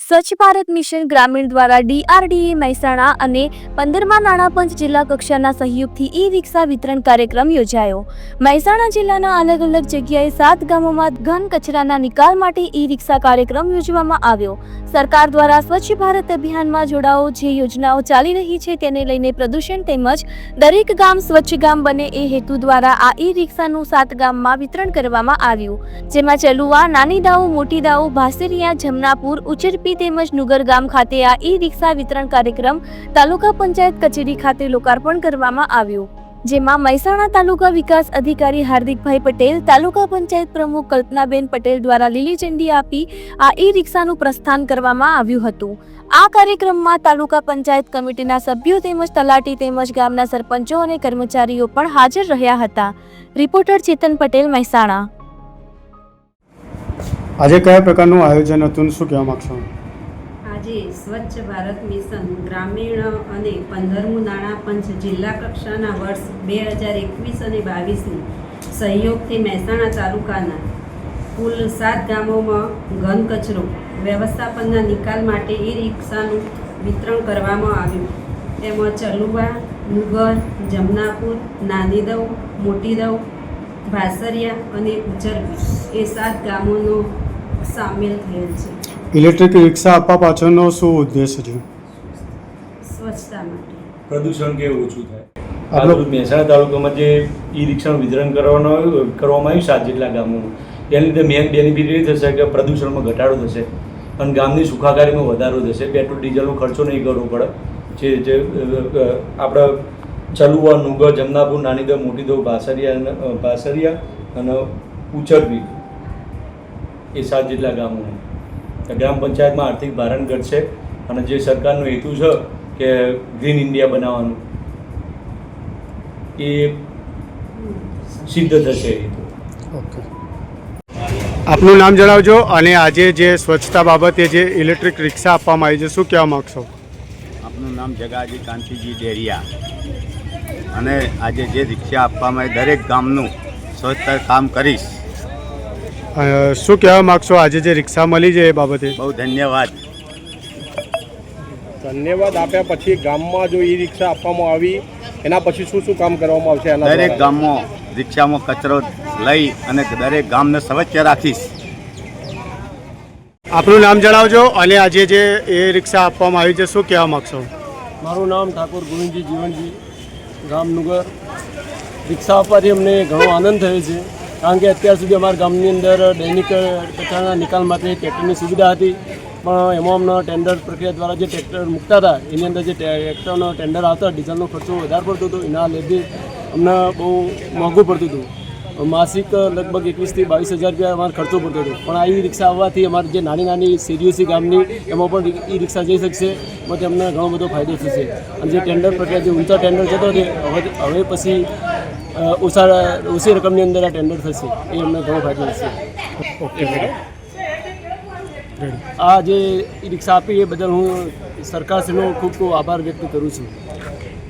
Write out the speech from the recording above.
સ્વચ્છ ભારત મિશન ગ્રામીણ દ્વારા DRDA મહેસાણા અને 15મા નાણાં પંચ જિલ્લા કક્ષાના સહયોગથી ઈ-રિક્ષા વિતરણ કાર્યક્રમ યોજાયો। મહેસાણા જિલ્લાના અલગ અલગ જગ્યાએ 7 ગામોમાં ઘન કચરાના નિકાલ માટે ઈ-રિક્ષા કાર્યક્રમ યોજવામાં આવ્યો। સરકાર દ્વારા સ્વચ્છ ભારત અભિયાનમાં જોડાઓ જે યોજનાઓ ચાલી રહી છે તેને લઈને પ્રદૂષણ તેમજ દરેક ગામ સ્વચ્છ ગામ બને એ હેતુ દ્વારા આ ઈ-રિક્ષાનું 7 ગામમાં વિતરણ કરવામાં આવ્યું, જેમાં ચલુવા, નાની દાઉ, મોટી દાઉ, ભાસરિયા, જમનાપુર, ઉચરપી તેમજ નુગર ગામ ખાતે આ ઈ-રિક્ષા વિતરણ કાર્યક્રમ તાલુકા પંચાયત કચેરી ખાતે લોકાર્પણ કરવામાં આવ્યું, જેમાં મહેસાણા તાલુકા વિકાસ અધિકારી હાર્દિકભાઈ પટેલ, તાલુકા પંચાયત પ્રમુખ કલ્પનાબેન પટેલ દ્વારા લીલી ઝંડી આપી આ ઈ-રિક્ષાનું પ્રસ્થાન કરવામાં આવ્યું હતું। આ કાર્યક્રમમાં તાલુકા પંચાયત કમિટીના સભ્યો તેમજ તલાટી તેમજ ગામના સરપંચો અને કર્મચારીઓ પણ હાજર રહ્યા હતા। રિપોર્ટર ચેતન પટેલ, મહેસાણા। આજે કયા પ્રકારનું આયોજન હતું, શું કહેવા માંગશો? આજે સ્વચ્છ ભારત મિશન ગ્રામીણ અને 15મું નાણાં પંચ જિલ્લા કક્ષાના વર્ષ 2021 અને 22ની સહયોગથી મહેસાણા તાલુકાના કુલ 7 ગામોમાં ઘન કચરો વ્યવસ્થાપનના નિકાલ માટે ઈ-રિક્ષાનું વિતરણ કરવામાં આવ્યું। તેમાં ચલુવા, નુગર, જમનાપુર, નાની દઉ, મોટી દઉ, ભાસરિયા અને ઉચરપી એ 7 ગામોનો સામેલ થયેલ છે। ઇલેક્ટ્રિક રિક્ષા આપવા પાછળનો શું ઉદ્દેશ છે? સ્વચ્છતા માટે, પ્રદૂષણ કેવું ઓછું થાય। આજરોજ મહેસાણા તાલુકામાં જે ઈ-રિક્ષાનું વિતરણ કરવામાં આવ્યું 7 જેટલા ગામોમાં, એના લીધે મેન બેનિફિટ એ થશે કે પ્રદૂષણમાં ઘટાડો થશે અને ગામની સુખાકારીમાં વધારો થશે। પેટ્રોલ ડીઝલનો ખર્ચો નહીં કરવો પડે। જે આપણે ચલુવા, નુગર, જમનાપુર, નાની દવ, મોટી દવ, ભાસરિયા અને ઉચરપી એ 7 જેટલા ગામોમાં ગ્રામ પંચાયતમાં આર્થિક ભારણ ઘટશે અને જે સરકારનો હેતુ છે કે ગ્રીન ઇન્ડિયા બનાવવાનું એ સિદ્ધ થશે। ઓકે, આપનું નામ જણાવજો અને આજે જે સ્વચ્છતા બાબતે જે ઇલેક્ટ્રિક રિક્ષા આપવામાં આવી છે શું કહેવા માગશો? આપનું નામ જગાજી કાંતિજી ડેરિયા અને આજે જે રિક્ષા આપવામાં આવી દરેક ગામનું સ્વચ્છતા કામ કરીશ। શું કહેવા માગશો આજે જે રિક્ષા મળી છે એ બાબતે? બહુ ધન્યવાદ। ધન્યવાદ આપ્યા પછી ગામમાં જો ઈ રિક્ષા આપવામાં આવી એના પછી શું શું કામ કરવામાં આવશે? દરેક ગામમાં રિક્ષામાં કચરો લઈ અને દરેક ગામને સ્વચ્છ રાખીશ। આપનું નામ જણાવજો અને આજે જે એ રિક્ષા આપવામાં આવી છે શું કહેવા માગશો? મારું નામ ઠાકોર ગોવિંદજી જીવનજી, ગામ નુગર। રિક્ષા આપવાથી અમને ઘણો આનંદ થયો છે, કારણ કે અત્યાર સુધી અમારા ગામની અંદર દૈનિક કચરાના નિકાલ માટે ટ્રેક્ટરની સુવિધા હતી, પણ એમાં અમને ટેન્ડર પ્રક્રિયા દ્વારા જે ટ્રેક્ટર મૂકતા હતા એની અંદર જે ટ્રેક્ટરનો ટેન્ડર આવતા ડીઝલનો ખર્ચો વધારે પડતો હતો, એના લીધે અમને બહુ મોંઘું પડતું હતું। માસિક લગભગ 21 થી 22 હજાર રૂપિયા અમારે ખર્ચો પડતો હતો, પણ આ ઈ રિક્ષા આવવાથી અમારી જે નાની નાની શેરીઓ છે ગામની એમાં પણ ઈ રિક્ષા જઈ શકશે, એમાંથી અમને ઘણો બધો ફાયદો થશે। અને જે ટેન્ડર પ્રક્રિયા જે ઊંચા ટેન્ડર જતો હતો હવે પછી ઓછી રકમની અંદર આ ટેન્ડર થશે, એ અમને ઘણો ફાયદો થશે। આ જે ઈ રિક્ષા આપી એ બદલ હું સરકારશ્રીનો ખૂબ ખૂબ આભાર વ્યક્ત કરું છું।